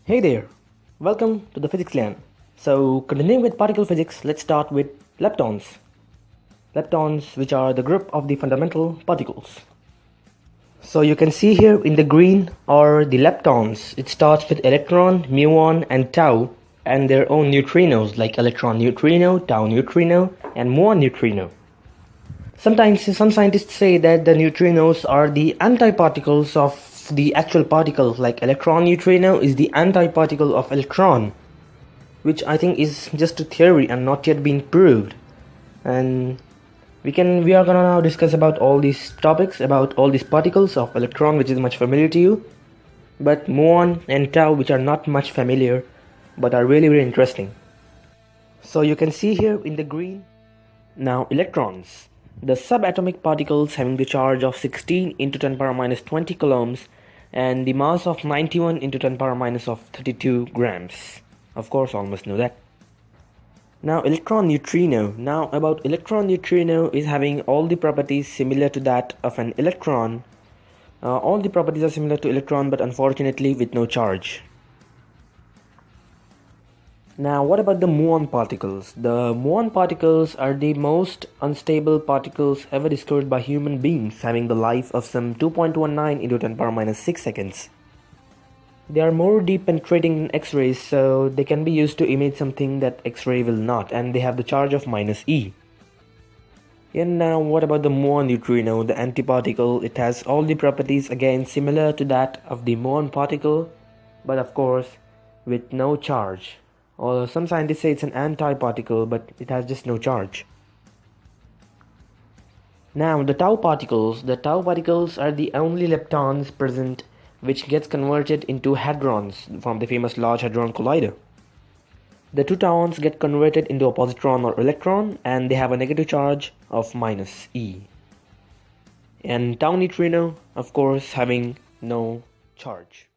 Hey there, welcome to the Physics Land. So, continuing with particle physics, let's start with leptons. Leptons, which are the group of the fundamental particles. So, you can see here in the green are the leptons. It starts with electron, muon, and tau, and their own neutrinos like electron neutrino, tau neutrino, and muon neutrino. Sometimes some scientists say that the neutrinos are the antiparticles of the actual particle, like electron neutrino is the antiparticle of electron, which I think is just a theory and not yet been proved. And we are gonna now discuss about all these topics, about all these particles of electron, which is much familiar to you, but muon and tau, which are not much familiar but are really interesting. So you can see here in the green now electrons, the subatomic particles having the charge of 16 into 10 power minus 20 coulombs and the mass of 91 into 10 power minus of 32 grams. Of course, almost know that. Now electron neutrino. Now about electron neutrino is having all the properties similar to that of an electron. All the properties are similar to electron, but unfortunately with no charge. Now what about the muon particles? The muon particles are the most unstable particles ever discovered by human beings, having the life of some 2.19 into 10 power minus 6 seconds. They are more deep penetrating than X-rays, so they can be used to image something that X-ray will not, and they have the charge of minus E. And now what about the muon neutrino, the antiparticle? It has all the properties again similar to that of the muon particle, but of course with no charge. Or some scientists say it's an antiparticle, but it has just no charge. Now the tau particles are the only leptons present which gets converted into hadrons from the famous Large Hadron Collider. The two tauons get converted into a positron or electron, and they have a negative charge of minus E. And tau neutrino, of course, having no charge.